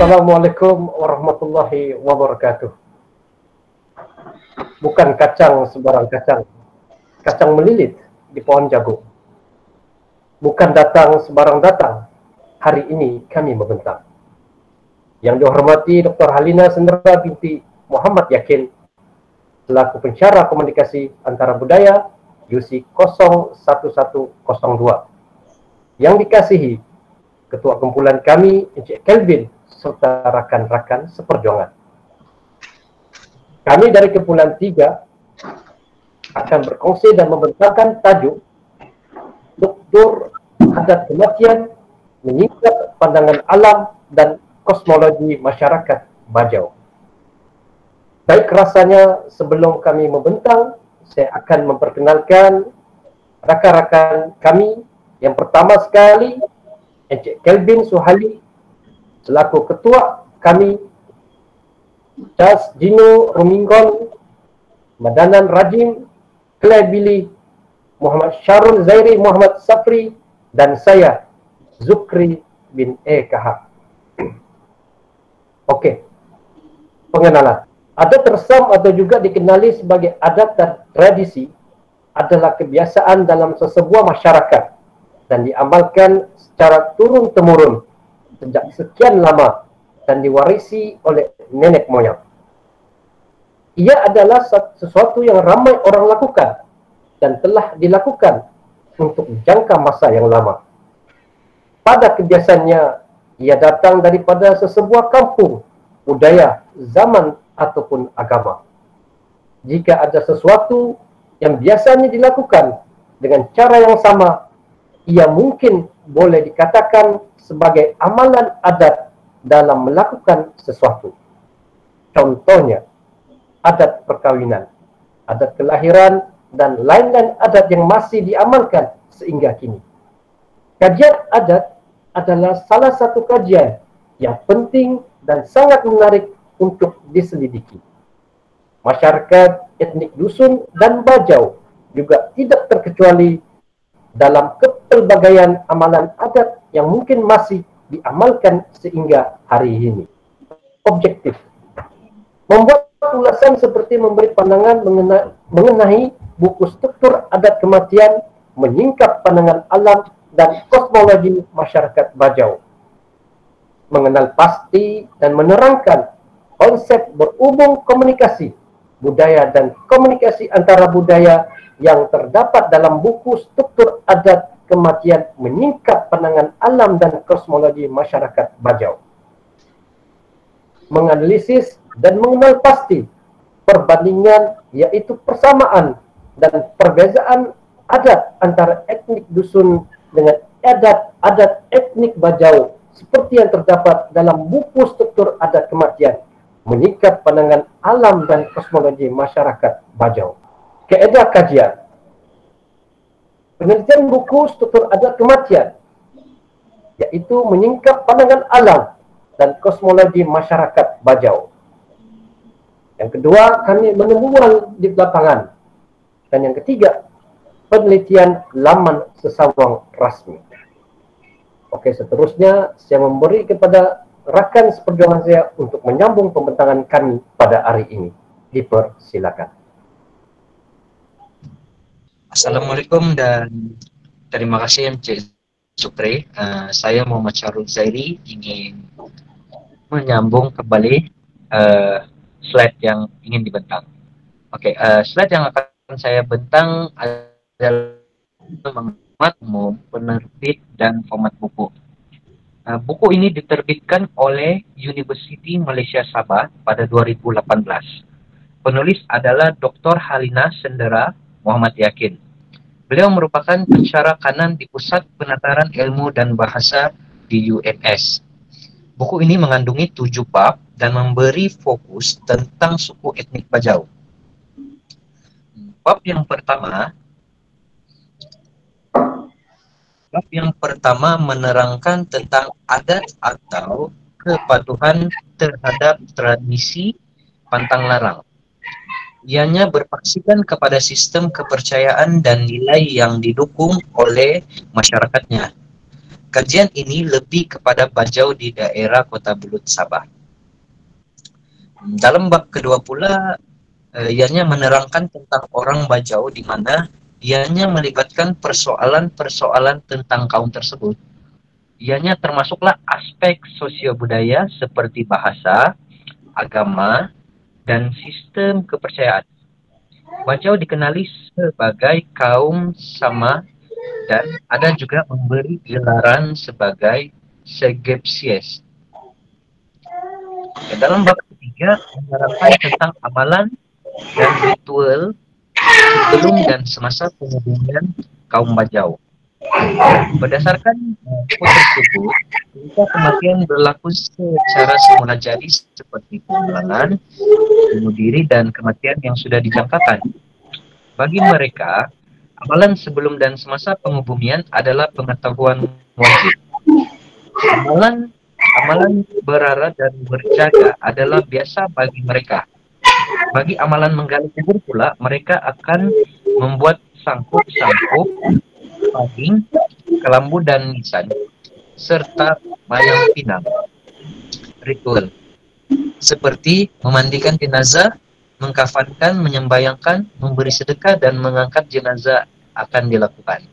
Assalamualaikum warahmatullahi wabarakatuh. Bukan kacang sembarang kacang, kacang melilit di pohon jagung. Bukan datang sembarang datang, hari ini kami membentang. Yang dihormati Dr. Halina Sendera binti Muhammad Yakin, selaku pensyarah komunikasi antara budaya UC 01102. Yang dikasihi Ketua Kumpulan kami, Encik Kelvin, serta rakan-rakan seperjuangan. Kami dari Kumpulan 3 akan berkongsi dan membentangkan tajuk Struktur Adat Kematian Menyingkap Pandangan Alam dan Kosmologi Masyarakat Bajau. Baik rasanya sebelum kami membentang, saya akan memperkenalkan rakan-rakan kami. Yang pertama sekali, Encik Kelvin Suhali, selaku ketua kami, Charles Dino Ruminggon, Madanan Rajim, Claire Billy, Muhammad Syarul Zairi Muhammad Safri, dan saya, Zukri bin EKH. Okey, pengenalan. Adat resam atau juga dikenali sebagai adat dan tradisi adalah kebiasaan dalam sesebuah masyarakat dan diamalkan secara turun-temurun sejak sekian lama dan diwarisi oleh nenek moyang. Ia adalah sesuatu yang ramai orang lakukan dan telah dilakukan untuk jangka masa yang lama. Pada kebiasaannya, ia datang daripada sesebuah kampung, budaya, zaman ataupun agama. Jika ada sesuatu yang biasanya dilakukan dengan cara yang sama, ia mungkin boleh dikatakan sebagai amalan adat dalam melakukan sesuatu. Contohnya, adat perkawinan, adat kelahiran, dan lain-lain adat yang masih diamalkan sehingga kini. Kajian adat adalah salah satu kajian yang penting dan sangat menarik untuk diselidiki. Masyarakat etnik dusun dan bajau juga tidak terkecuali dalam kepelbagaian amalan adat yang mungkin masih diamalkan sehingga hari ini. Objektif membuat ulasan seperti memberi pandangan mengenai buku struktur adat kematian menyingkap pandangan alam dan kosmologi masyarakat bajau, mengenal pasti dan menerangkan konsep berhubung komunikasi budaya dan komunikasi antara budaya yang terdapat dalam buku struktur adat kematian menyingkap pandangan alam dan kosmologi masyarakat bajau. Menganalisis dan mengenal pasti perbandingan, yaitu persamaan dan perbezaan adat antara etnik dusun dengan adat etnik bajau seperti yang terdapat dalam buku struktur adat kematian menyingkap pandangan alam dan kosmologi masyarakat bajau. Kaedah kajian penelitian buku struktur adat kematian, yaitu menyingkap pandangan alam dan kosmologi masyarakat bajau. Yang kedua, kami menemukan di lapangan. Dan yang ketiga, penelitian laman sesawang rasmi. Oke, seterusnya saya memberi kepada rakan seperjuangan saya untuk menyambung pembentangan kami pada hari ini. Dipersilakan. Assalamualaikum dan terima kasih Encik Zukri. Saya Muhammad Syarul Zairi ingin menyambung kembali slide yang ingin dibentang. Oke, slide yang akan saya bentang adalah format umum, penerbit dan format buku. Buku ini diterbitkan oleh University Malaysia Sabah pada 2018. Penulis adalah Dr. Halina Sendera Muhammad Yakin. Beliau merupakan pensyarah kanan di Pusat Penataran Ilmu dan Bahasa di UNS. Buku ini mengandungi 7 bab dan memberi fokus tentang suku etnik Bajau. Bab yang pertama menerangkan tentang adat atau kepatuhan terhadap tradisi pantang larang. Ianya berpaksikan kepada sistem kepercayaan dan nilai yang didukung oleh masyarakatnya. kajian ini lebih kepada Bajau di daerah Kota Belud, Sabah. Dalam bab kedua pula, ianya menerangkan tentang orang Bajau di mana ianya melibatkan persoalan-persoalan tentang kaum tersebut. Ianya termasuklah aspek sosio-budaya seperti bahasa, agama, dan sistem kepercayaan. Bajau dikenali sebagai kaum sama dan ada juga memberi gelaran sebagai Segepsies. Dalam bab ketiga menerangkan tentang amalan dan ritual sebelum dan semasa penghubungan kaum Bajau. Berdasarkan buku tersebut, ketika kematian berlaku secara semula jadi seperti pengulangan, bunuh diri, dan kematian yang sudah dijangkakan. Bagi mereka, amalan sebelum dan semasa penghubungan adalah pengetahuan wajib. Amalan berara dan berjaga adalah biasa bagi mereka. Bagi amalan menggali kubur pula, mereka akan membuat sangkuk-sangkuk, paging, kelambu dan nisan, serta mayang pinang. Ritual seperti memandikan jenazah, mengkafankan, menyembayangkan, memberi sedekah, dan mengangkat jenazah akan dilakukan.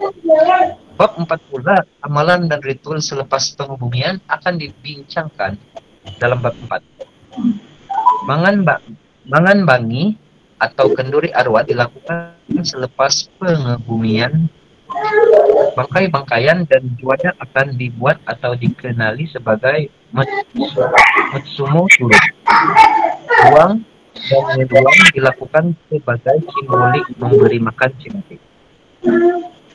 Bab 4 pula, amalan dan ritual selepas penghubungan akan dibincangkan dalam bab 4. Mangan bangi atau kenduri arwah dilakukan selepas penghubungan. Bangkai-bangkaian dan juada akan dibuat atau dikenali sebagai Matsumo Turut. Buang dan ngeduang dilakukan sebagai simbolik memberi makan si mati.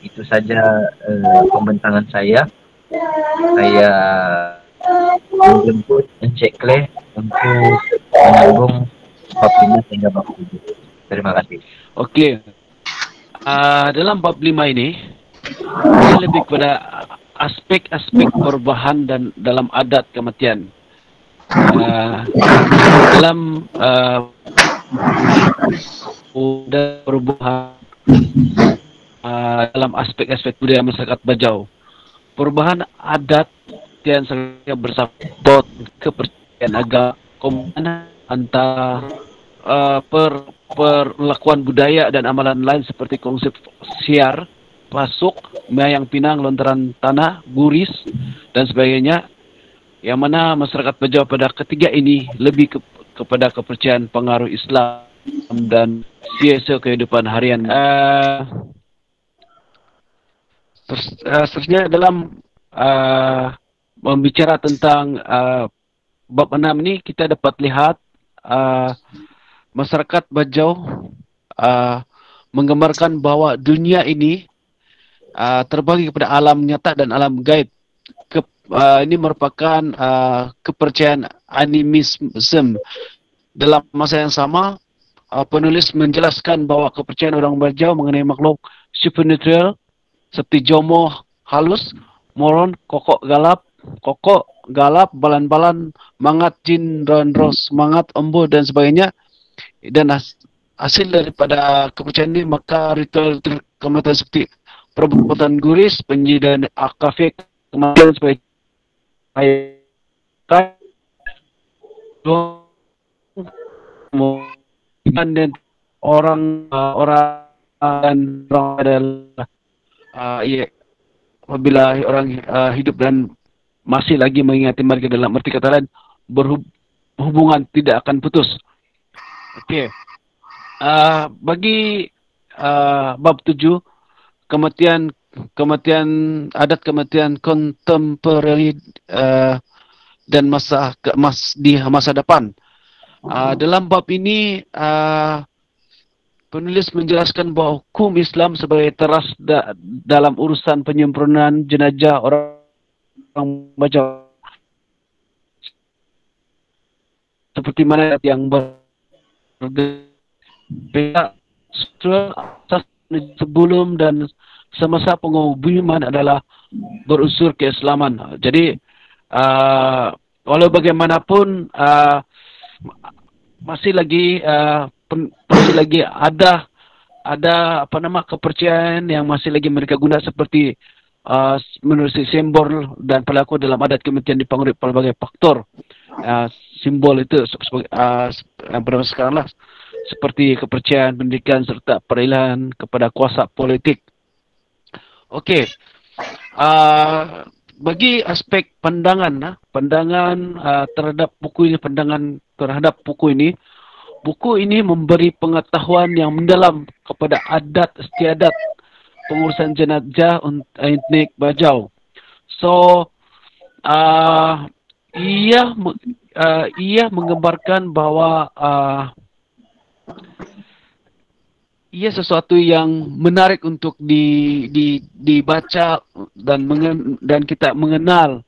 Itu saja pembentangan saya. Saya menjemput Encik Kleh untuk menyambung bab 5 hingga bab 7. Terima kasih. Okey. Dalam bab 5 ini, ini lebih kepada aspek-aspek perubahan dan dalam adat kematian. Dalam perubahan dalam aspek-aspek budaya masyarakat Bajau, perubahan adat yang sangat bersangkut kepercayaan agama, komunikasi antara perlakuan budaya dan amalan lain seperti konsep siar, pasuk, mayang pinang, lontaran tanah, guris, dan sebagainya, yang mana masyarakat Bajau pada ketiga ini lebih kepada kepercayaan pengaruh Islam dan biasa kehidupan harian. Seterusnya dalam membicara tentang bab 6 ini, kita dapat lihat masyarakat Bajau menggambarkan bahwa dunia ini terbagi kepada alam nyata dan alam gaib. Ini merupakan kepercayaan animisme. Dalam masa yang sama, penulis menjelaskan bahwa kepercayaan orang Bajau mengenai makhluk supernatural seperti jomo halus, moron, kokok galap, balan-balan, mangat, jin, ros, mangat, embu, dan sebagainya. Dan hasil daripada kepercayaan ini, maka ritual kematian seperti perbuatan guris, penyidikan akafik, kematian sebagai dan orang adalah apabila orang hidup dan masih lagi mengingati mereka, dalam arti kata lain berhubungan tidak akan putus. Okey. Bagi bab 7, kematian adat kematian kontemporari dan di masa depan. Dalam bab ini penulis menjelaskan bahwa hukum Islam sebagai teras dalam urusan penyempurnaan jenazah orang Bajau, seperti mana yang berbeda sebelum dan semasa penghubungan adalah berunsur keislaman. Jadi walau bagaimanapun masih lagi ada kepercayaan yang masih lagi mereka guna, seperti menurut simbol dan perilaku dalam adat kematian dipengaruhi pelbagai faktor. Simbol itu pada masa sekarang lah, seperti kepercayaan, pendidikan serta perilahan kepada kuasa politik. Okey. Bagi aspek pandangan terhadap buku ini, buku ini memberi pengetahuan yang mendalam kepada adat istiadat pengurusan jenazah etnik Bajau. So ia menggambarkan bahawa ia sesuatu yang menarik untuk dibaca dan kita mengenal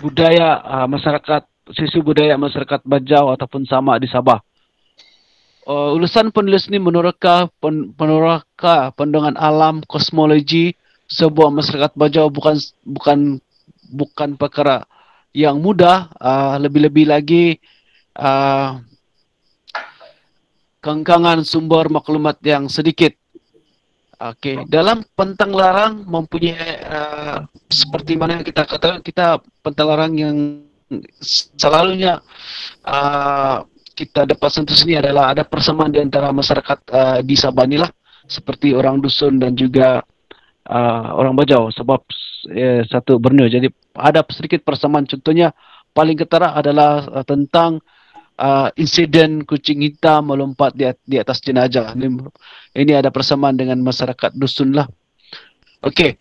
budaya masyarakat, sisi budaya masyarakat Bajau ataupun Samak di Sabah. Ulasan penulis ini menerka pandangan alam, kosmologi sebuah masyarakat Bajau bukan perkara yang mudah, lebih-lebih lagi kengkangan sumber maklumat yang sedikit. Okey, dalam pentang larang mempunyai seperti mana kita katakan, kita pentang larang yang selalunya kita dapat sentuh sini adalah ada persamaan di antara masyarakat di Sabah inilah, seperti orang dusun dan juga orang Bajau, sebab satu Borneo. Jadi ada sedikit persamaan. Contohnya paling ketara adalah tentang insiden kucing hitam melompat di atas jenazah. Ini ada persamaan dengan masyarakat dusun lah. Okey,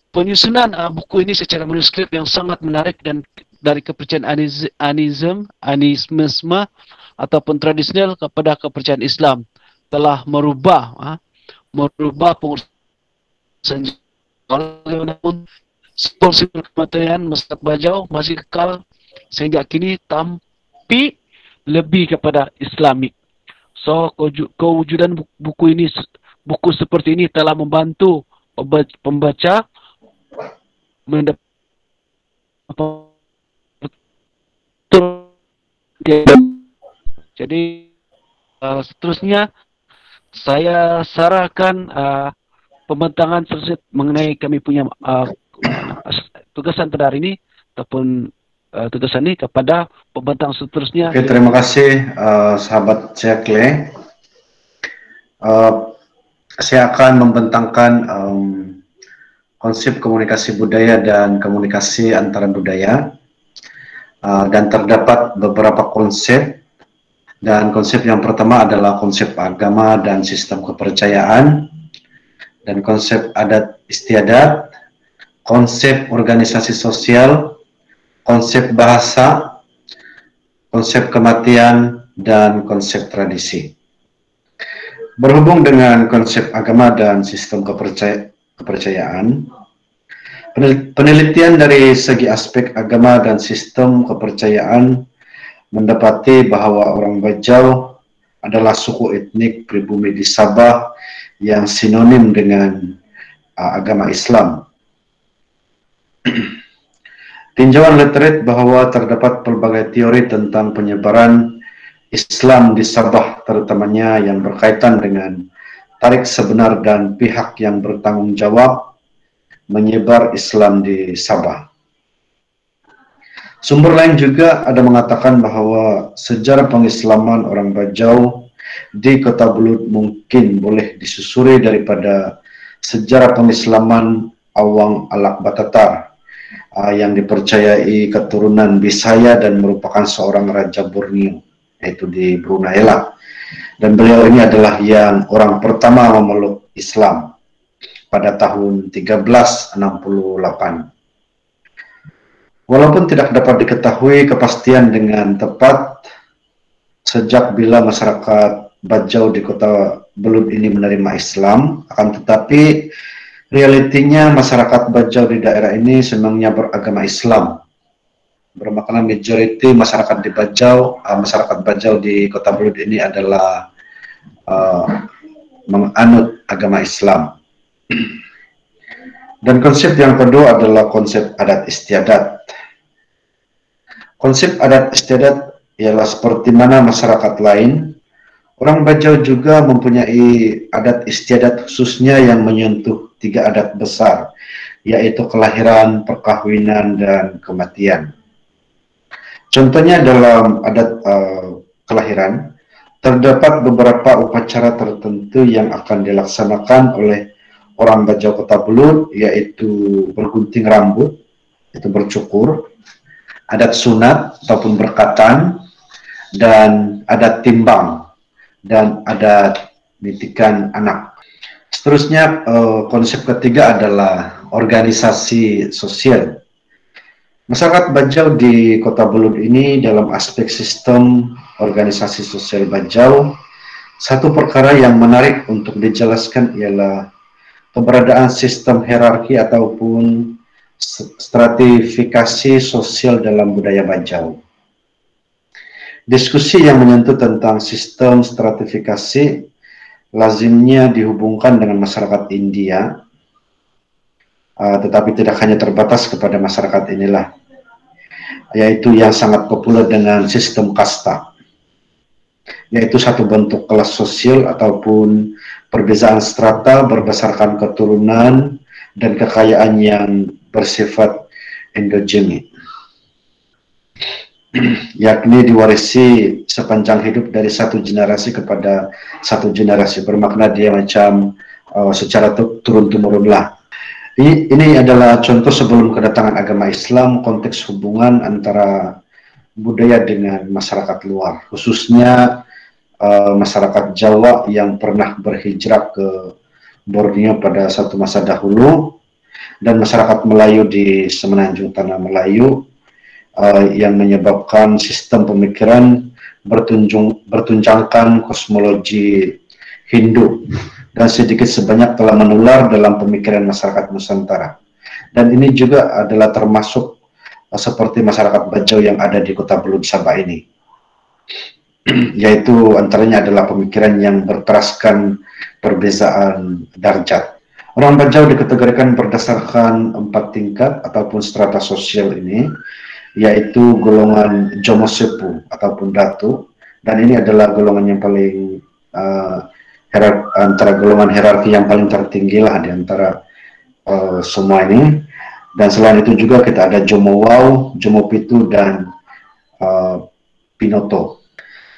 penyusunan buku ini secara manuskrip yang sangat menarik dan dari kepercayaan animisme ataupun tradisional kepada kepercayaan Islam telah merubah pengurusan. Walaupun simbol kematian masyarakat Bajau masih kekal sehingga kini, tapi lebih kepada Islamik. So kewujudan buku seperti ini telah membantu pembaca mendapat jadi seterusnya saya sarankan pembentangan tersebut mengenai kami punya tugasan pada hari ini ataupun tugasan ini kepada pembentang seterusnya. Oke, terima kasih sahabat Cekle. Saya akan membentangkan konsep komunikasi budaya dan komunikasi antara budaya, dan terdapat beberapa konsep, dan konsep yang pertama adalah konsep agama dan sistem kepercayaan, dan konsep adat istiadat, konsep organisasi sosial, konsep bahasa, konsep kematian, dan konsep tradisi. Berhubung dengan konsep agama dan sistem kepercayaan, penelitian dari segi aspek agama dan sistem kepercayaan mendapati bahwa orang Bajau adalah suku etnik pribumi di Sabah yang sinonim dengan agama Islam. Tinjauan literat bahwa terdapat pelbagai teori tentang penyebaran Islam di Sabah, terutamanya yang berkaitan dengan tarik sebenar dan pihak yang bertanggung jawab menyebar Islam di Sabah. Sumber lain juga ada mengatakan bahwa sejarah pengislaman orang Bajau di Kota Belud mungkin boleh disusuri daripada sejarah pengislaman Awang Alak Batatar yang dipercayai keturunan Bisaya dan merupakan seorang raja Borneo, yaitu di Brunei lah. Dan beliau ini adalah yang orang pertama memeluk Islam pada tahun 1368. Walaupun tidak dapat diketahui kepastian dengan tepat sejak bila masyarakat Bajau di Kota Belud ini menerima Islam, akan tetapi realitinya masyarakat Bajau di daerah ini sebenarnya beragama Islam. Bermakna majoriti masyarakat di Bajau, masyarakat Bajau di Kota Belud ini adalah menganut agama Islam. Dan konsep yang kedua adalah konsep adat istiadat. Konsep adat istiadat ialah seperti mana masyarakat lain Orang Bajau juga mempunyai adat istiadat khususnya yang menyentuh 3 adat besar, yaitu kelahiran, perkawinan, dan kematian. Contohnya dalam adat kelahiran, terdapat beberapa upacara tertentu yang akan dilaksanakan oleh orang Bajau Kota Belud, yaitu bergunting rambut, itu bercukur, adat sunat ataupun berkatan, dan adat timbang, dan adat nitikan anak. Seterusnya, konsep ketiga adalah organisasi sosial. Masyarakat Bajau di Kota Belud ini dalam aspek sistem organisasi sosial Bajau, satu perkara yang menarik untuk dijelaskan ialah keberadaan sistem hierarki ataupun stratifikasi sosial dalam budaya Bajau. Diskusi yang menyentuh tentang sistem stratifikasi lazimnya dihubungkan dengan masyarakat India, tetapi tidak hanya terbatas kepada masyarakat inilah, yaitu yang sangat populer dengan sistem kasta, yaitu satu bentuk kelas sosial ataupun perbezaan strata berdasarkan keturunan dan kekayaan yang bersifat endogenik, yakni diwarisi sepanjang hidup dari satu generasi kepada satu generasi, bermakna dia macam secara turun-temurun lah. Ini adalah contoh sebelum kedatangan agama Islam, konteks hubungan antara budaya dengan masyarakat luar, khususnya masyarakat Jawa yang pernah berhijrah ke Borneo pada satu masa dahulu, dan masyarakat Melayu di semenanjung Tanah Melayu, yang menyebabkan sistem pemikiran bertunjangkan kosmologi Hindu dan sedikit sebanyak telah menular dalam pemikiran masyarakat Nusantara. Dan ini juga adalah termasuk seperti masyarakat Bajau yang ada di Kota Belud Sabah ini, yaitu antaranya adalah pemikiran yang berteraskan perbezaan darjat. Orang Bajau dikategorikan berdasarkan 4 tingkat ataupun strata sosial ini, yaitu golongan Jomosepu ataupun Datu, dan ini adalah golongan yang paling antara golongan hierarki yang paling tertinggi lah di antara semua ini. Dan selain itu juga kita ada Jomowau, Jomopitu, dan Pinoto.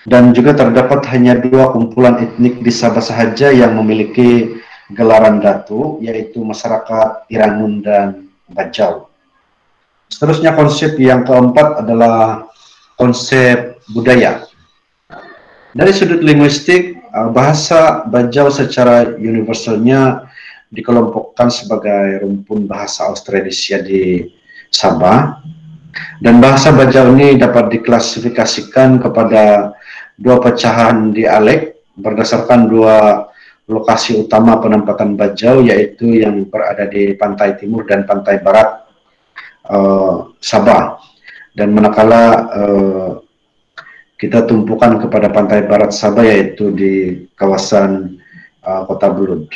Dan juga terdapat hanya 2 kumpulan etnik di Sabah sahaja yang memiliki gelaran Datu, yaitu masyarakat Iranun dan Bajau. Seterusnya, konsep yang keempat adalah konsep budaya. Dari sudut linguistik, bahasa Bajau secara universalnya dikelompokkan sebagai rumpun bahasa Austronesian di Sabah, dan bahasa Bajau ini dapat diklasifikasikan kepada 2 pecahan dialek berdasarkan 2 lokasi utama penempatan Bajau, yaitu yang berada di pantai timur dan pantai barat Sabah. Dan manakala kita tumpukan kepada pantai barat Sabah, yaitu di kawasan Kota Belud.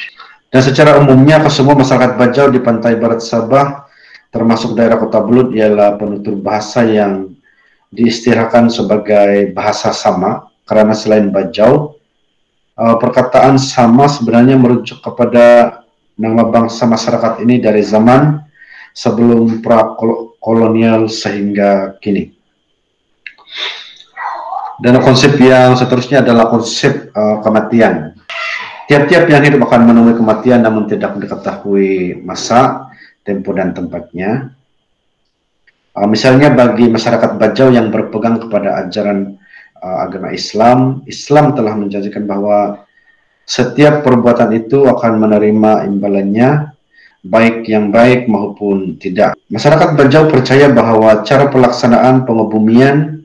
Dan secara umumnya kesemua masyarakat Bajau di pantai barat Sabah termasuk daerah Kota Belud ialah penutur bahasa yang diistilahkan sebagai bahasa sama, karena selain Bajau, perkataan sama sebenarnya merujuk kepada nama bangsa masyarakat ini dari zaman sebelum pra-kolonial sehingga kini. Dan konsep yang seterusnya adalah konsep kematian. Tiap-tiap yang hidup akan menemui kematian, namun tidak diketahui masa, tempo, dan tempatnya. Misalnya bagi masyarakat Bajau yang berpegang kepada ajaran agama Islam, Islam telah menjanjikan bahwa setiap perbuatan itu akan menerima imbalannya, baik yang baik maupun tidak. Masyarakat Bajau percaya bahwa cara pelaksanaan pengebumian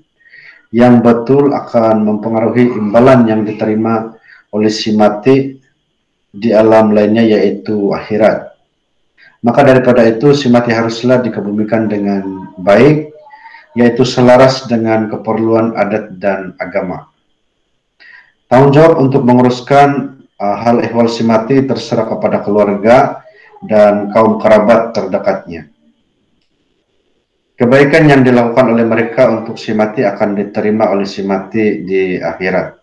yang betul akan mempengaruhi imbalan yang diterima oleh si mati di alam lainnya, yaitu akhirat. Maka daripada itu, si mati haruslah dikebumikan dengan baik, yaitu selaras dengan keperluan adat dan agama. Tanggung jawab untuk menguruskan hal ehwal si mati terserah kepada keluarga dan kaum kerabat terdekatnya. Kebaikan yang dilakukan oleh mereka untuk si mati akan diterima oleh si mati di akhirat.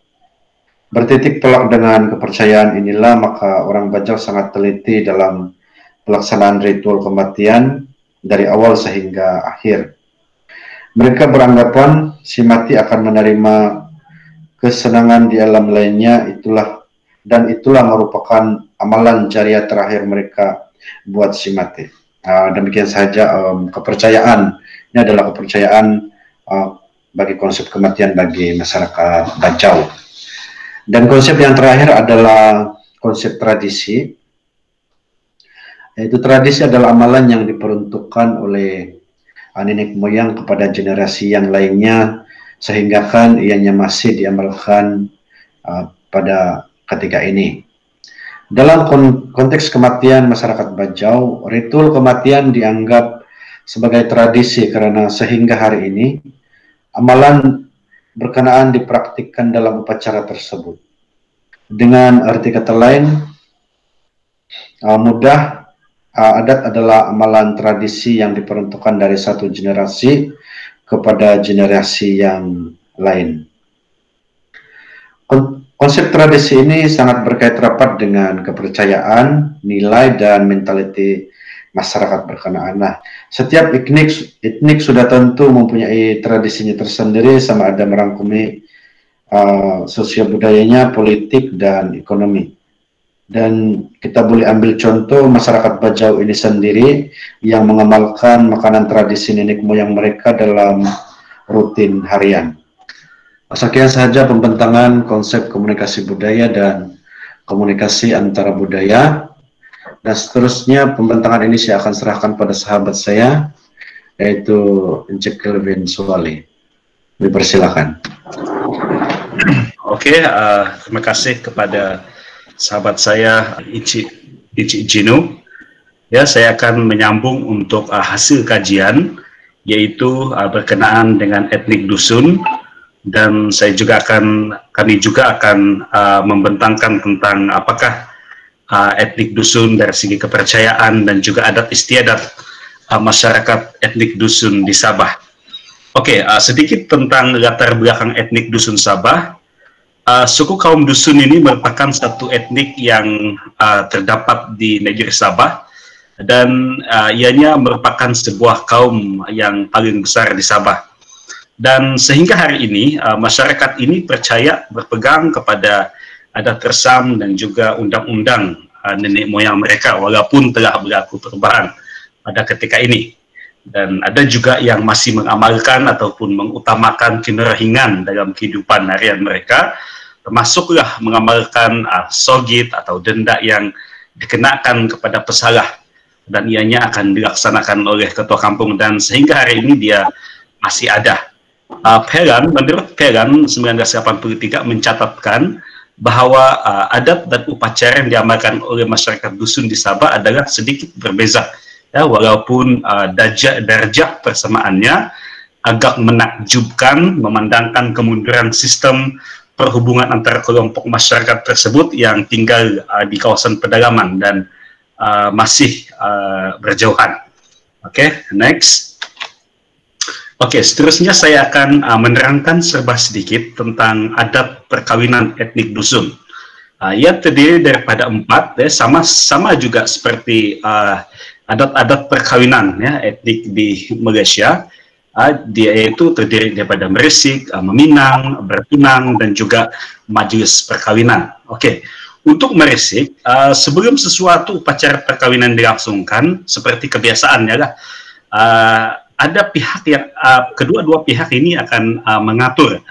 Bertitik tolak dengan kepercayaan inilah maka orang Bajau sangat teliti dalam pelaksanaan ritual kematian dari awal sehingga akhir. Mereka beranggapan si mati akan menerima kesenangan di alam lainnya, itulah merupakan amalan jariah terakhir mereka buat si mati. Demikian saja kepercayaan. Ini adalah kepercayaan bagi konsep kematian bagi masyarakat Bajau. Dan konsep yang terakhir adalah konsep tradisi. Yaitu tradisi adalah amalan yang diperuntukkan oleh nenek moyang kepada generasi yang lainnya, sehingga kan ianya masih diamalkan pada ketika ini. Dalam konteks kematian masyarakat Bajau, ritual kematian dianggap sebagai tradisi karena sehingga hari ini amalan berkenaan dipraktikkan dalam upacara tersebut. Dengan arti kata lain, adat adalah amalan tradisi yang diperuntukkan dari satu generasi kepada generasi yang lain. Konsep tradisi ini sangat berkait rapat dengan kepercayaan, nilai, dan mentaliti masyarakat berkenaan. Nah, setiap etnik sudah tentu mempunyai tradisinya tersendiri, sama ada merangkumi sosial budayanya, politik, dan ekonomi. Dan kita boleh ambil contoh masyarakat Bajau ini sendiri yang mengamalkan makanan tradisi nenek moyang mereka dalam rutin harian. Sekian saja pembentangan konsep komunikasi budaya dan komunikasi antara budaya. Dan seterusnya pembentangan ini saya akan serahkan pada sahabat saya, yaitu Encik Kelvin Suwali. Dipersilakan. Oke, terima kasih kepada sahabat saya Ici Jino. Ya, saya akan menyambung untuk hasil kajian, yaitu berkenaan dengan etnik dusun, dan kami juga akan membentangkan tentang apakah etnik dusun dari segi kepercayaan dan juga adat istiadat masyarakat etnik dusun di Sabah. Oke, sedikit tentang latar belakang etnik dusun Sabah. Suku kaum dusun ini merupakan satu etnik yang terdapat di negeri Sabah, dan ianya merupakan sebuah kaum yang paling besar di Sabah. Dan sehingga hari ini masyarakat ini percaya berpegang kepada adat resam dan juga undang-undang nenek moyang mereka, walaupun telah berlaku perubahan pada ketika ini. Dan ada juga yang masih mengamalkan ataupun mengutamakan kinerahingan dalam kehidupan harian mereka, termasuklah mengamalkan sogit atau denda yang dikenakan kepada pesalah, dan ianya akan dilaksanakan oleh ketua kampung, dan sehingga hari ini dia masih ada. Menurut Pelan 1983 mencatatkan bahwa adat dan upacara yang diamalkan oleh masyarakat dusun di Sabah adalah sedikit berbeza, ya, walaupun darjah persamaannya agak menakjubkan, memandangkan kemunduran sistem perhubungan antara kelompok masyarakat tersebut yang tinggal di kawasan pedalaman dan masih berjauhan. Oke, next. Oke, seterusnya saya akan menerangkan serba sedikit tentang adat perkawinan etnik dusun. Ia terdiri daripada 4, ya, sama juga seperti adat-adat perkawinan, ya, etnik di Malaysia. Dia itu terdiri daripada meresik, meminang, bertunang, dan juga majelis perkawinan. Oke, untuk meresik, sebelum sesuatu upacara perkawinan dilangsungkan, seperti kebiasaannya lah, ada pihak yang kedua-dua pihak ini akan mengatur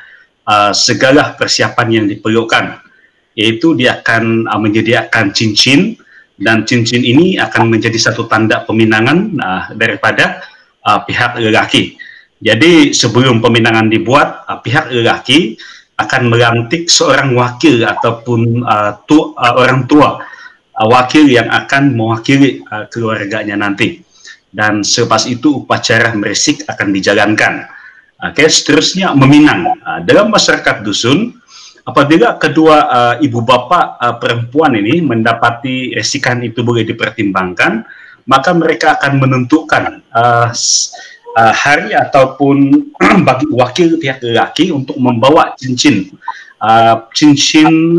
segala persiapan yang diperlukan, yaitu dia akan menyediakan cincin, dan cincin ini akan menjadi satu tanda peminangan daripada pihak lelaki. Jadi sebelum peminangan dibuat, pihak lelaki akan melantik seorang wakil ataupun orang tua wakil yang akan mewakili keluarganya nanti. Dan selepas itu upacara meresik akan dijalankan. Oke, seterusnya meminang. Dalam masyarakat dusun, apabila kedua ibu bapa perempuan ini mendapati resikan itu boleh dipertimbangkan, maka mereka akan menentukan hari ataupun bagi wakil pihak lelaki untuk membawa cincin cincin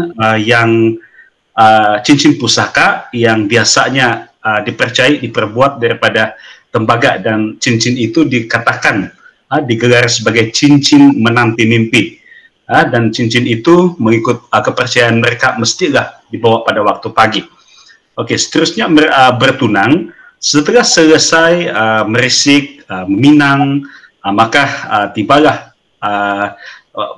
cincin pusaka yang biasanya diperbuat daripada tembaga, dan cincin itu dikatakan digelar sebagai cincin menanti mimpi. Dan cincin itu mengikut kepercayaan mereka mestilah dibawa pada waktu pagi. Oke, seterusnya bertunang. Setelah selesai meresik, meminang, maka tibalah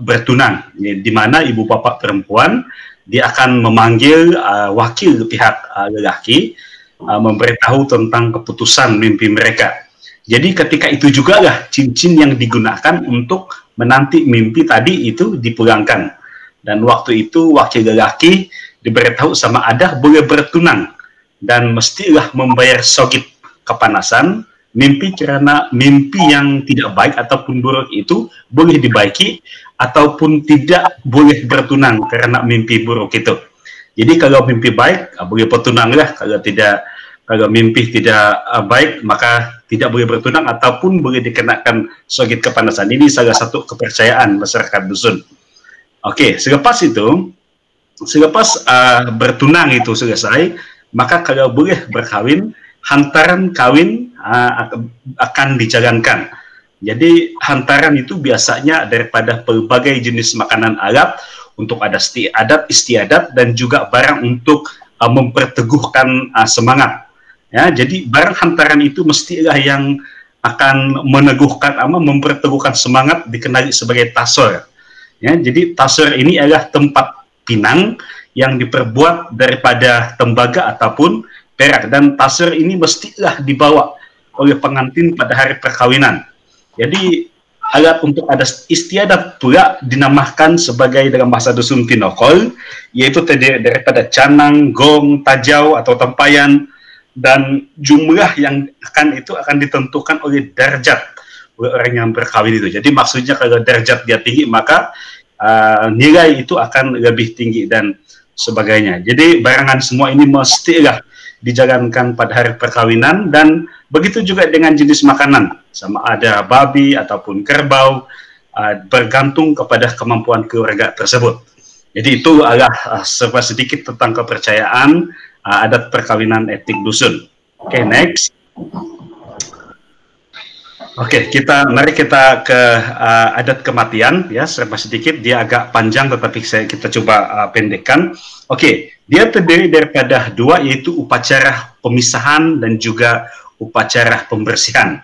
bertunang, di mana ibu bapak perempuan dia akan memanggil wakil pihak lelaki, memberitahu tentang keputusan mimpi mereka. Jadi ketika itu juga lah cincin yang digunakan untuk menanti mimpi tadi itu dipulangkan, dan waktu itu wakil lelaki diberitahu sama adah boleh bertunang dan mestilah membayar sogit kepanasan mimpi, karena mimpi yang tidak baik ataupun buruk itu boleh dibaiki ataupun tidak boleh bertunang karena mimpi buruk itu. Jadi kalau mimpi baik boleh bertunanglah, kalau mimpi tidak baik maka tidak boleh bertunang ataupun boleh dikenakan sogit kepanasan. Ini salah satu kepercayaan masyarakat dusun. Oke, selepas bertunang itu selesai, maka kalau boleh berkawin, hantaran kawin akan dijalankan. Jadi hantaran itu biasanya daripada berbagai jenis makanan adat untuk adat istiadat dan juga barang untuk memperteguhkan semangat. Ya, jadi barang hantaran itu mestilah yang akan meneguhkan memperteguhkan semangat, dikenali sebagai tasor. Ya, jadi tasor ini adalah tempat pinang yang diperbuat daripada tembaga ataupun perak, dan tasor ini mestilah dibawa oleh pengantin pada hari perkawinan. Jadi alat untuk adat istiadat pula dinamakan sebagai dalam bahasa dusun tinokol, yaitu terdiri daripada canang, gong, tajau atau tempayan, dan jumlah yang akan ditentukan oleh derajat oleh orang yang berkawin itu. Jadi maksudnya kalau derajat dia tinggi maka nilai itu akan lebih tinggi dan sebagainya. Jadi barangan semua ini mestilah dijalankan pada hari perkawinan, dan begitu juga dengan jenis makanan, sama ada babi ataupun kerbau, bergantung kepada kemampuan keluarga tersebut. Jadi itu adalah sedikit tentang kepercayaan adat perkawinan etnik dusun. Oke, next. Oke, mari kita ke adat kematian, ya, serba sedikit, dia agak panjang tetapi kita coba pendekkan. Oke, dia terdiri daripada dua, yaitu upacara pemisahan dan juga upacara pembersihan.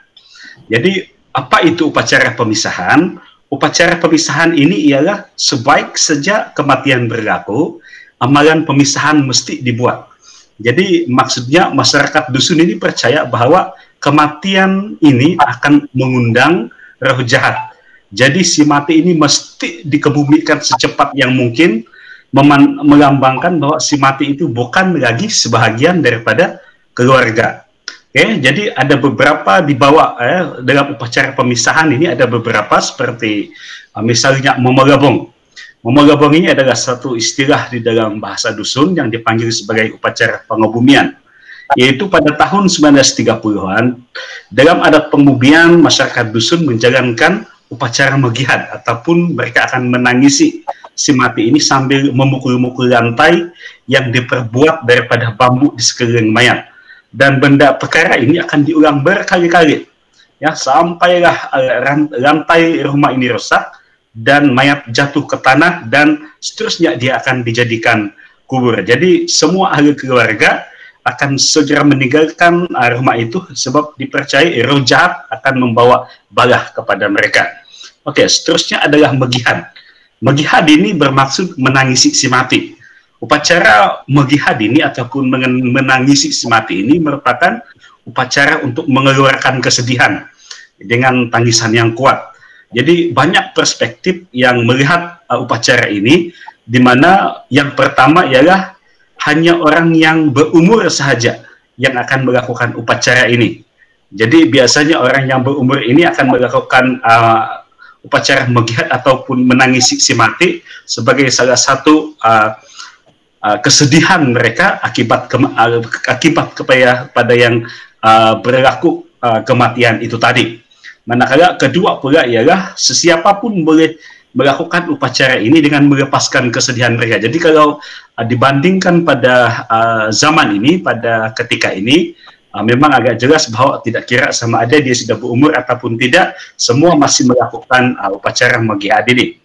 Jadi apa itu upacara pemisahan? Upacara pemisahan ini ialah sebaik sejak kematian berlaku, amalan pemisahan mesti dibuat. Jadi maksudnya masyarakat dusun ini percaya bahwa kematian ini akan mengundang roh jahat. Jadi si mati ini mesti dikebumikan secepat yang mungkin, melambangkan bahwa si mati itu bukan lagi sebahagian daripada keluarga. Oke, jadi ada beberapa dibawa dalam upacara pemisahan ini, ada beberapa seperti misalnya momogabong. Momogabong ini adalah satu istilah di dalam bahasa dusun yang dipanggil sebagai upacara pengebumian. Yaitu pada tahun 1930-an, dalam adat pengubian, masyarakat dusun menjalankan upacara megihad, ataupun mereka akan menangisi si mati ini sambil memukul-mukul lantai yang diperbuat daripada bambu di sekeliling mayat. Dan benda perkara ini akan diulang berkali-kali, ya, sampailah lantai rumah ini rusak dan mayat jatuh ke tanah, dan seterusnya dia akan dijadikan kubur. Jadi semua ahli keluarga akan segera meninggalkan rumah itu sebab dipercayai roh jahat akan membawa balah kepada mereka. Oke, seterusnya adalah megihad. Megihad ini bermaksud menangisi si mati. Upacara megihad ini ataupun menangisi si mati ini merupakan upacara untuk mengeluarkan kesedihan dengan tangisan yang kuat. Jadi banyak perspektif yang melihat upacara ini, di mana yang pertama ialah hanya orang yang berumur sahaja yang akan melakukan upacara ini. Jadi biasanya orang yang berumur ini akan melakukan upacara megihad ataupun menangisi si mati sebagai salah satu kesedihan mereka akibat kepada yang berlaku kematian itu tadi. Manakala kedua pula ialah sesiapapun boleh melakukan upacara ini dengan melepaskan kesedihan mereka. Jadi kalau dibandingkan pada zaman ini, pada ketika ini, memang agak jelas bahwa tidak kira sama ada dia sudah berumur ataupun tidak, semua masih melakukan upacara magiad ini.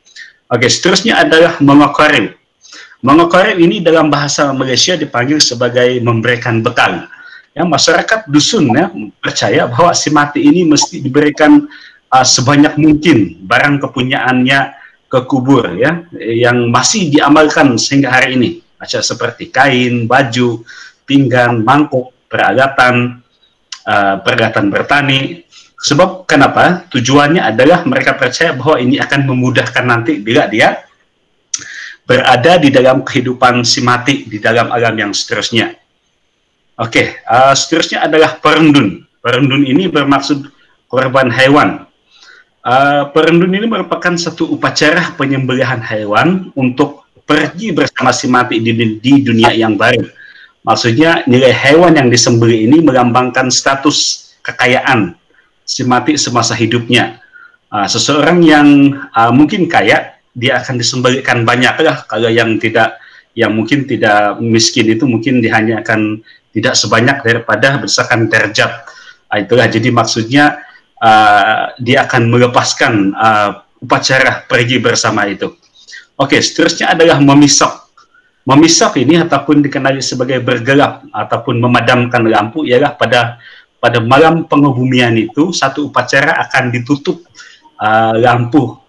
Oke, seterusnya adalah mengokoril. Mengokoril ini dalam bahasa Malaysia dipanggil sebagai memberikan bekal. Ya, masyarakat dusun ya percaya bahwa si mati ini mesti diberikan sebanyak mungkin barang kepunyaannya ke kubur ya, yang masih diamalkan sehingga hari ini, macam seperti kain, baju, pinggan, mangkuk, peralatan bertani. Sebab kenapa? Tujuannya adalah mereka percaya bahwa ini akan memudahkan nanti bila dia berada di dalam kehidupan si mati di dalam alam yang seterusnya. Oke, seterusnya adalah perendun. Perendun ini bermaksud korban hewan. Perendun ini merupakan satu upacara penyembelihan hewan untuk pergi bersama si mati di dunia yang baru. Maksudnya nilai hewan yang disembelih ini melambangkan status kekayaan si mati semasa hidupnya. Seseorang yang mungkin kaya, dia akan disembelihkan banyak lah. Kalau yang tidak, yang mungkin tidak miskin itu mungkin dia hanya akan tidak sebanyak daripada berdasarkan derajat. Itulah jadi maksudnya dia akan melepaskan upacara pergi bersama itu. Oke, seterusnya adalah memisok. Memisok ini ataupun dikenali sebagai bergelap ataupun memadamkan lampu ialah pada malam pengebumian itu satu upacara akan ditutup, lampu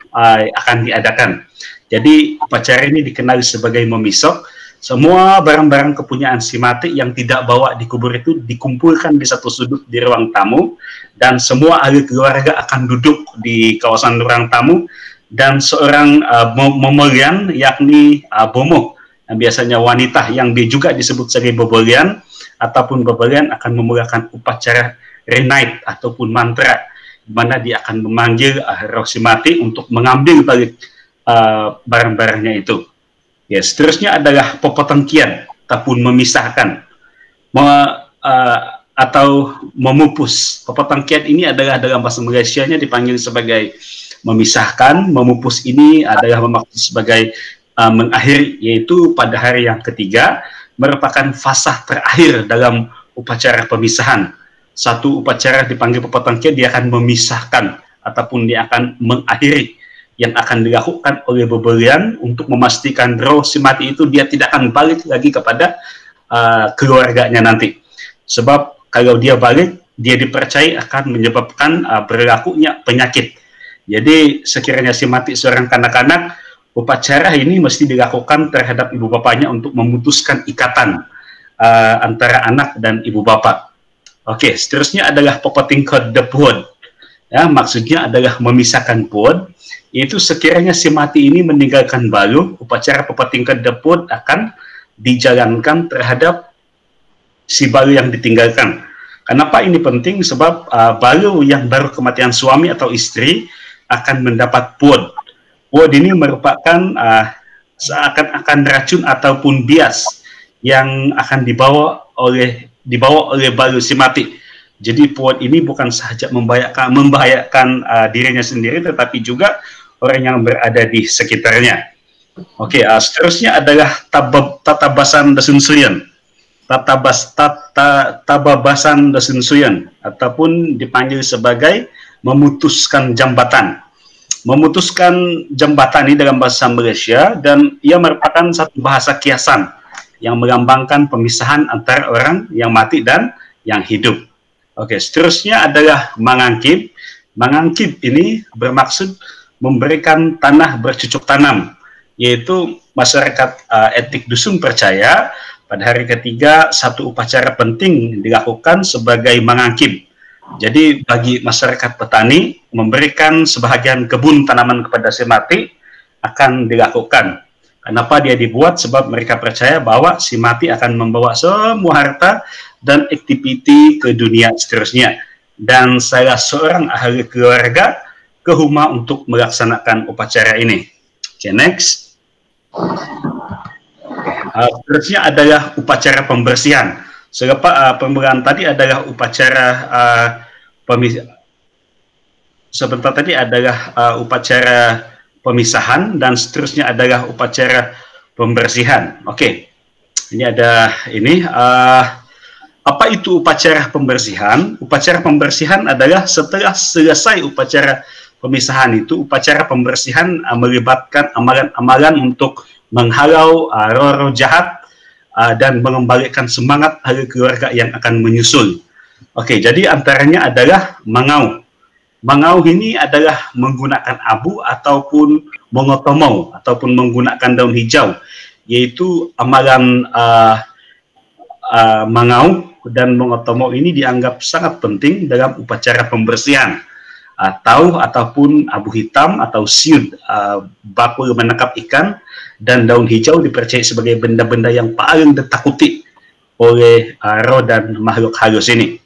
akan diadakan. Jadi upacara ini dikenali sebagai memisok. Semua barang-barang kepunyaan si mati yang tidak bawa di kubur itu dikumpulkan di satu sudut di ruang tamu, dan semua ahli keluarga akan duduk di kawasan ruang tamu, dan seorang memelian yakni bomoh, yang biasanya wanita yang dia juga disebut sebagai bebelian ataupun bebelian akan memulakan upacara renite ataupun mantra, di mana dia akan memanggil roh si mati untuk mengambil balik barang-barangnya itu. Ya, seterusnya adalah popotengkian ataupun memisahkan atau memupus. Popotengkian ini adalah dalam bahasa Malaysianya dipanggil sebagai memisahkan. Memupus ini adalah bermaksud sebagai mengakhiri, yaitu pada hari yang ketiga merupakan fasah terakhir dalam upacara pemisahan. Satu upacara dipanggil popotengkian, dia akan memisahkan ataupun dia akan mengakhiri yang akan dilakukan oleh bebelian untuk memastikan roh si mati itu dia tidak akan balik lagi kepada keluarganya nanti. Sebab kalau dia balik, dia dipercaya akan menyebabkan berlakunya penyakit. Jadi sekiranya si mati seorang kanak-kanak, upacara ini mesti dilakukan terhadap ibu bapaknya untuk memutuskan ikatan antara anak dan ibu bapak. Oke, seterusnya adalah popotingkod de puod. Ya, maksudnya adalah memisahkan puod. Yaitu sekiranya si mati ini meninggalkan balu, upacara popotingkod de puod akan dijalankan terhadap si balu yang ditinggalkan. Kenapa ini penting? Sebab balu yang baru kematian suami atau istri akan mendapat puod. Puod ini merupakan seakan-akan racun ataupun bias yang akan dibawa oleh balu si mati. Jadi puod ini bukan sahaja membahayakan dirinya sendiri, tetapi juga orang yang berada di sekitarnya. Oke, seterusnya adalah tatabasan dasunsuyan. Tababasan dasunsuyan ataupun dipanggil sebagai memutuskan jambatan. Memutuskan jambatan ini dalam bahasa Malaysia, dan ia merupakan satu bahasa kiasan yang melambangkan pemisahan antara orang yang mati dan yang hidup. Oke, seterusnya adalah mangangkib. Mangangkib ini bermaksud memberikan tanah bercucuk tanam, yaitu masyarakat etnik dusun percaya pada hari ketiga satu upacara penting dilakukan sebagai mangangkib. Jadi bagi masyarakat petani, memberikan sebahagian kebun tanaman kepada si mati akan dilakukan. Kenapa dia dibuat? Sebab mereka percaya bahwa si mati akan membawa semua harta dan aktiviti ke dunia seterusnya. Dan salah seorang ahli keluarga ke rumah untuk melaksanakan upacara ini. Oke, next. Seterusnya adalah upacara pembersihan. Selepas pembukaan tadi adalah upacara upacara pemisahan, dan seterusnya adalah upacara pembersihan. Oke, ini ada ini. Apa itu upacara pembersihan? Upacara pembersihan adalah setelah selesai upacara pemisahan itu, upacara pembersihan melibatkan amalan-amalan untuk menghalau roh-roh jahat dan mengembalikan semangat ahli keluarga yang akan menyusul. Oke, jadi antaranya adalah mangau. Mangau ini adalah menggunakan abu ataupun mongotomo ataupun menggunakan daun hijau, yaitu amalan mangau dan mongotomo ini dianggap sangat penting dalam upacara pembersihan. Tahu ataupun abu hitam atau siud, bakul menangkap ikan, dan daun hijau dipercaya sebagai benda-benda yang paling ditakuti oleh roh dan makhluk halus ini.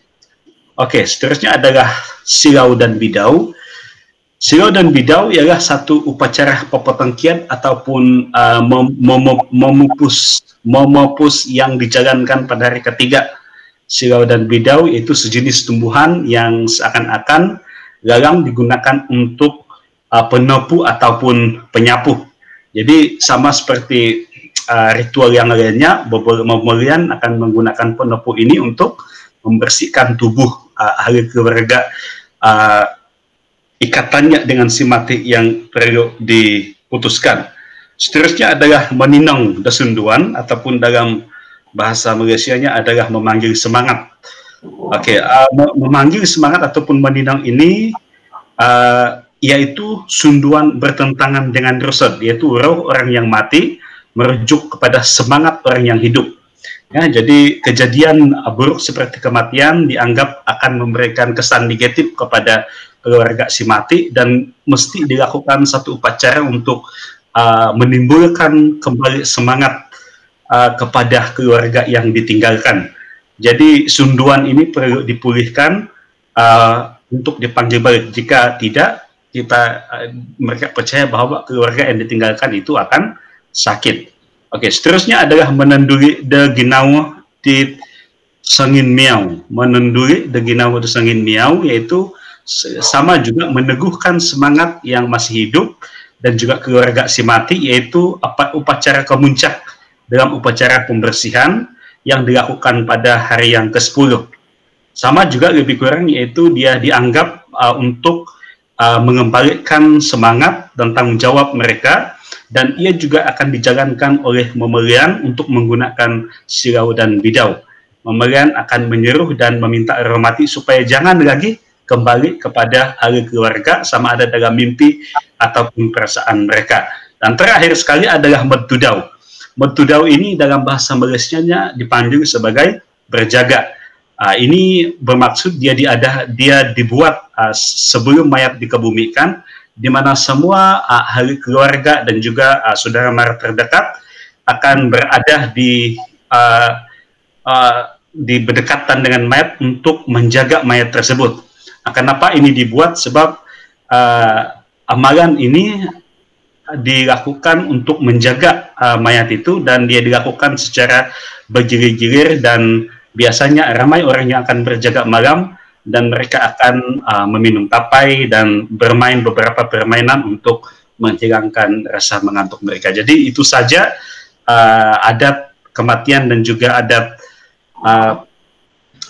Oke, seterusnya adalah silau dan bidau. Silau dan bidau ialah satu upacara pepetengkian ataupun memupus yang dijalankan pada hari ketiga. Silau dan bidau yaitu sejenis tumbuhan yang seakan-akan galang digunakan untuk penopu ataupun penyapu. Jadi sama seperti ritual yang lainnya, pembelian akan menggunakan penopu ini untuk membersihkan tubuh ahli keluarga, ikatannya dengan si mati yang perlu diputuskan. Seterusnya adalah meninang desunduan ataupun dalam bahasa Malaysianya adalah memanggil semangat. Oke, memanggil semangat ataupun meninang ini yaitu sunduan bertentangan dengan rusad, yaitu roh orang yang mati merujuk kepada semangat orang yang hidup. Ya, jadi kejadian buruk seperti kematian dianggap akan memberikan kesan negatif kepada keluarga si mati dan mesti dilakukan satu upacara untuk menimbulkan kembali semangat kepada keluarga yang ditinggalkan. Jadi sunduan ini perlu dipulihkan untuk dipanggil balik. Jika tidak, mereka percaya bahwa keluarga yang ditinggalkan itu akan sakit. Oke, seterusnya adalah menenduri de ginau di sengin miau. Menenduri de ginau di sengin miau yaitu sama juga meneguhkan semangat yang masih hidup dan juga keluarga si mati, yaitu upacara kemuncak dalam upacara pembersihan yang dilakukan pada hari yang ke-10. Sama juga lebih kurang yaitu dia dianggap untuk mengembalikan semangat dan tanggung jawab mereka, dan ia juga akan dijalankan oleh memelian untuk menggunakan silau dan bidau. Memelian akan menyuruh dan meminta roh mati supaya jangan lagi kembali kepada ahli keluarga sama ada dalam mimpi ataupun perasaan mereka. Dan terakhir sekali adalah medudau. Medudau ini dalam bahasa Malaysianya dipanggil sebagai berjaga. Ini bermaksud dia dibuat sebelum mayat dikebumikan, di mana semua ahli keluarga dan juga saudara mara terdekat akan berada di berdekatan dengan mayat untuk menjaga mayat tersebut. Kenapa ini dibuat? Sebab amalan ini dilakukan untuk menjaga mayat itu, dan dia dilakukan secara bergilir-gilir, dan biasanya ramai orang yang akan berjaga malam dan mereka akan meminum tapai dan bermain beberapa permainan untuk menghilangkan rasa mengantuk mereka. Jadi itu saja adat kematian dan juga adat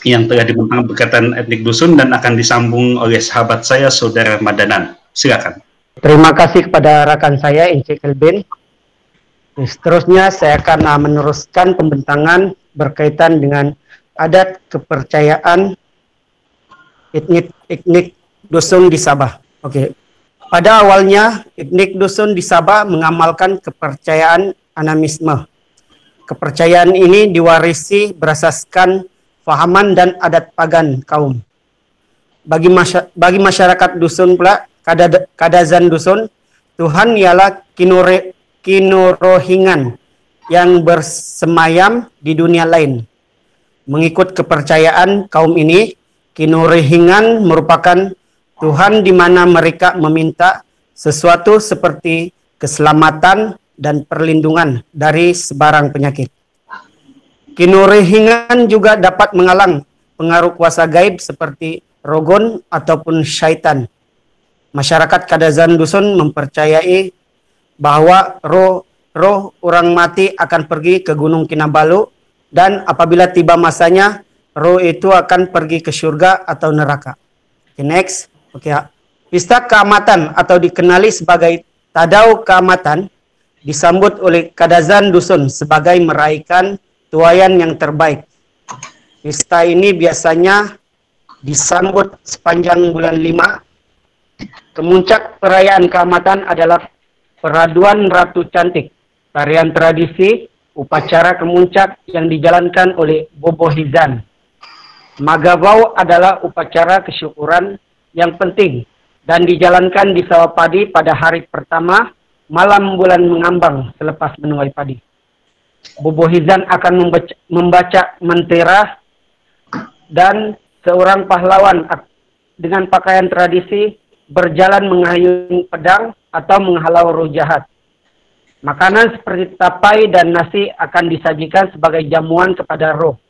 yang telah dibentang berkaitan etnik dusun dan akan disambung oleh sahabat saya, Saudara Madanan. Silakan. Terima kasih kepada rekan saya, Encik Kelvin. Seterusnya saya akan meneruskan pembentangan berkaitan dengan adat kepercayaan etnik dusun di Sabah. Oke. Pada awalnya, etnik dusun di Sabah mengamalkan kepercayaan animisme. Kepercayaan ini diwarisi berasaskan fahaman dan adat pagan kaum. Bagi masyarakat dusun pula, kadazan dusun, Tuhan ialah kinorohingan yang bersemayam di dunia lain. Mengikut kepercayaan kaum ini, kinorohingan merupakan Tuhan di mana mereka meminta sesuatu seperti keselamatan dan perlindungan dari sebarang penyakit. Kinorohingan juga dapat mengalang pengaruh kuasa gaib seperti rogon ataupun syaitan. Masyarakat kadazan dusun mempercayai bahwa roh orang mati akan pergi ke Gunung Kinabalu, dan apabila tiba masanya, roh itu akan pergi ke surga atau neraka. Okay, next. Okay. Pesta keamatan atau dikenali sebagai Tadau Keamatan disambut oleh kadazan dusun sebagai meraihkan tuayan yang terbaik. Pesta ini biasanya disambut sepanjang bulan 5. Kemuncak perayaan keamatan adalah peraduan Ratu Cantik, tarian tradisi, upacara kemuncak yang dijalankan oleh Bobohizan. Magavau adalah upacara kesyukuran yang penting dan dijalankan di sawah padi pada hari pertama malam bulan mengambang selepas menuai padi. Bobohizan akan membaca mentera dan seorang pahlawan dengan pakaian tradisi berjalan mengayun pedang atau menghalau roh jahat. Makanan seperti tapai dan nasi akan disajikan sebagai jamuan kepada roh.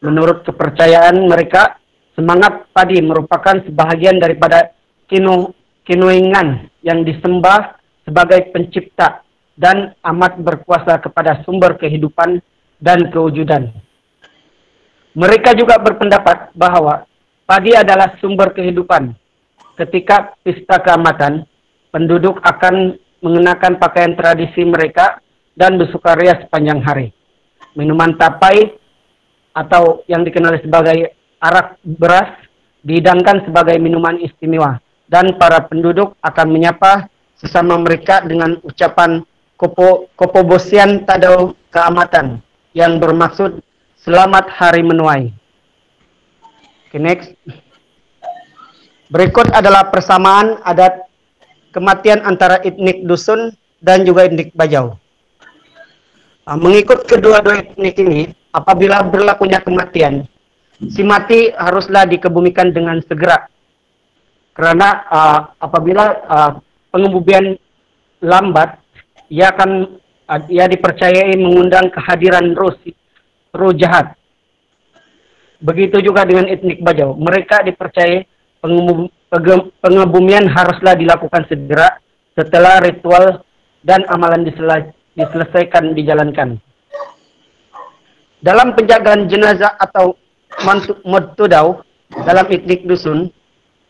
Menurut kepercayaan mereka, semangat padi merupakan sebahagian daripada kinuingan yang disembah sebagai pencipta dan amat berkuasa kepada sumber kehidupan dan kewujudan. Mereka juga berpendapat bahwa padi adalah sumber kehidupan. Ketika pesta keamatan, penduduk akan mengenakan pakaian tradisi mereka dan bersukaria sepanjang hari. Minuman tapai atau yang dikenal sebagai arak beras dihidangkan sebagai minuman istimewa, dan para penduduk akan menyapa sesama mereka dengan ucapan Kopobosian Tadau Keamatan yang bermaksud selamat hari menuai. Okay, next. Berikut adalah persamaan adat kematian antara etnik dusun dan juga etnik Bajau. Mengikut kedua-dua etnik ini, apabila berlakunya kematian, si mati haruslah dikebumikan dengan segera. Karena apabila pengebumian lambat, ia dipercayai mengundang kehadiran roh jahat. Begitu juga dengan etnik Bajau. Mereka dipercayai pengebumian haruslah dilakukan segera setelah ritual dan amalan diselesaikan dijalankan. Dalam penjagaan jenazah atau Modtudau dalam etnik dusun,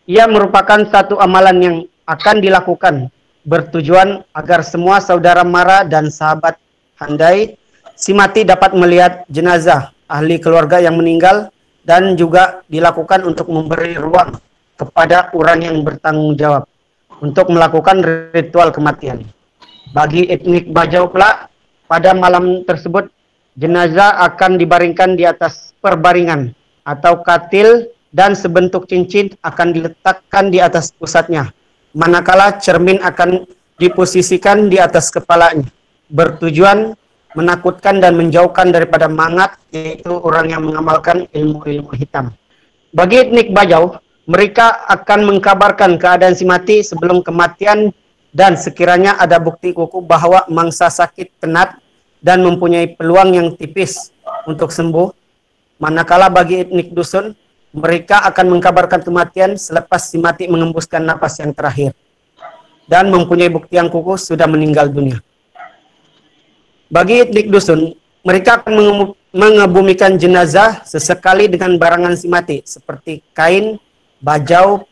ia merupakan satu amalan yang akan dilakukan bertujuan agar semua saudara mara dan sahabat handai si mati dapat melihat jenazah ahli keluarga yang meninggal, dan juga dilakukan untuk memberi ruang kepada orang yang bertanggung jawab untuk melakukan ritual kematian. Bagi etnik Bajau pula, pada malam tersebut jenazah akan dibaringkan di atas perbaringan atau katil dan sebentuk cincin akan diletakkan di atas pusatnya, manakala cermin akan diposisikan di atas kepalanya, bertujuan menakutkan dan menjauhkan daripada mangat, yaitu orang yang mengamalkan ilmu-ilmu hitam. Bagi etnik Bajau, mereka akan mengkabarkan keadaan si mati sebelum kematian, dan sekiranya ada bukti kukuh bahwa mangsa sakit penat dan mempunyai peluang yang tipis untuk sembuh. Manakala bagi etnik dusun, mereka akan mengkabarkan kematian selepas si mati mengembuskan napas yang terakhir dan mempunyai bukti yang kukuh sudah meninggal dunia. Bagi etnik dusun, mereka akan mengebumikan jenazah sesekali dengan barangan si mati seperti kain, baju,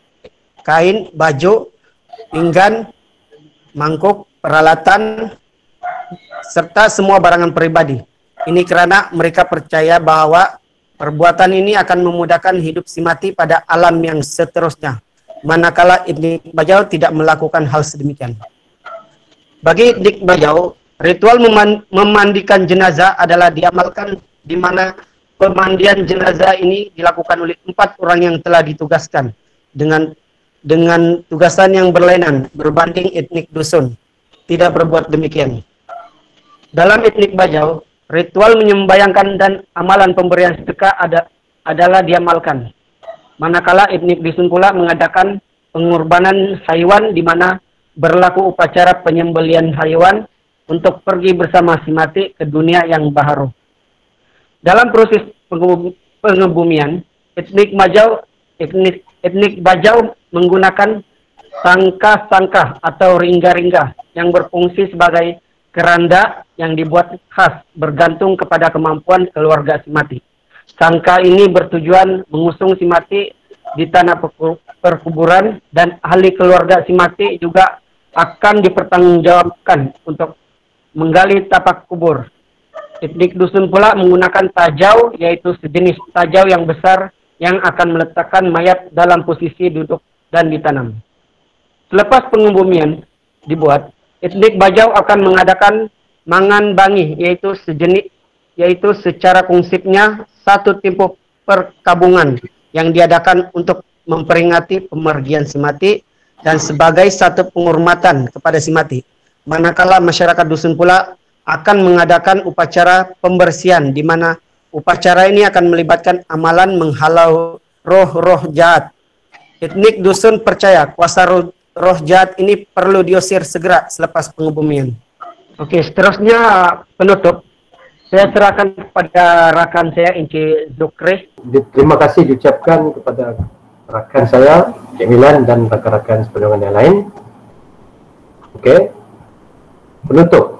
pinggan, mangkuk, peralatan, serta semua barangan pribadi. Ini karena mereka percaya bahwa perbuatan ini akan memudahkan hidup si mati pada alam yang seterusnya, manakala etnik Bajau tidak melakukan hal sedemikian. Bagi etnik Bajau, ritual memandikan jenazah adalah diamalkan di mana pemandian jenazah ini dilakukan oleh 4 orang yang telah ditugaskan dengan tugasan yang berlainan berbanding etnik dusun tidak berbuat demikian. Dalam etnik Bajau, ritual menyembayangkan dan amalan pemberian sedekah adalah diamalkan. Manakala etnik dusun pula mengadakan pengorbanan haiwan di mana berlaku upacara penyembelian haiwan untuk pergi bersama si mati ke dunia yang baharu. Dalam proses pengebumian, etnik Bajau menggunakan sangka-sangka atau ringga-ringga yang berfungsi sebagai keranda yang dibuat khas bergantung kepada kemampuan keluarga si mati. Sangka ini bertujuan mengusung si mati di tanah perkuburan, dan ahli keluarga si mati juga akan dipertanggungjawabkan untuk menggali tapak kubur. Etnik dusun pula menggunakan tajau, yaitu sejenis tajau yang besar yang akan meletakkan mayat dalam posisi duduk dan ditanam. Selepas pengebumian dibuat, etnik Bajau akan mengadakan mangan bangi, yaitu secara konsepnya satu tempoh perkabungan yang diadakan untuk memperingati pemergian si mati dan sebagai satu penghormatan kepada si mati. Manakala masyarakat dusun pula akan mengadakan upacara pembersihan, di mana upacara ini akan melibatkan amalan menghalau roh-roh jahat. Etnik dusun percaya kuasa roh jahat ini perlu diusir segera selepas pengebumian. Oke, seterusnya penutup. Saya serahkan kepada rakan saya, Inci Zukri. Terima kasih diucapkan kepada rakan saya, Cemilan, dan rakan-rakan sependengar yang lain. Oke, penutup.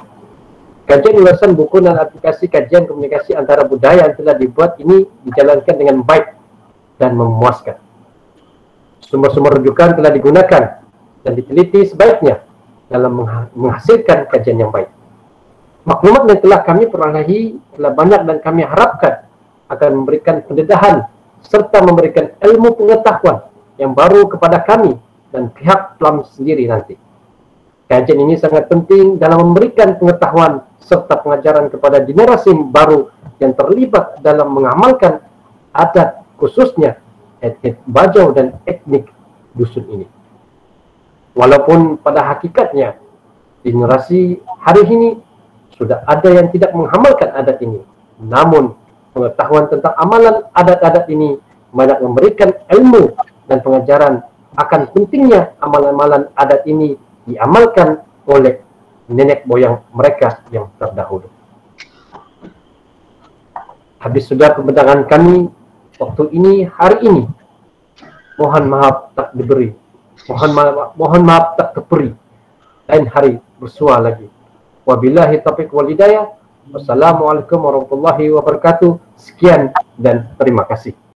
Kajian ulasan buku dan aplikasi kajian komunikasi antara budaya yang telah dibuat ini dijalankan dengan baik dan memuaskan. Sumber-sumber rujukan telah digunakan dan diteliti sebaiknya dalam menghasilkan kajian yang baik. Maklumat yang telah kami perolehi telah banyak dan kami harapkan akan memberikan pendedahan serta memberikan ilmu pengetahuan yang baru kepada kami dan pihak PLAM sendiri nanti. Kajian ini sangat penting dalam memberikan pengetahuan serta pengajaran kepada generasi baru yang terlibat dalam mengamalkan adat khususnya etnik Bajau dan etnik dusun ini. Walaupun pada hakikatnya generasi hari ini sudah ada yang tidak mengamalkan adat ini, namun pengetahuan tentang amalan adat-adat ini banyak memberikan ilmu dan pengajaran akan pentingnya amalan-amalan adat ini diamalkan oleh nenek moyang mereka yang terdahulu. Habis sudah pembentangan kami waktu ini hari ini. Mohon maaf tak diberi. Mohon maaf tak terperi. Lain hari bersua lagi. Wabillahi taufiq wal hidayah. Wassalamualaikum warahmatullahi wabarakatuh. Sekian dan terima kasih.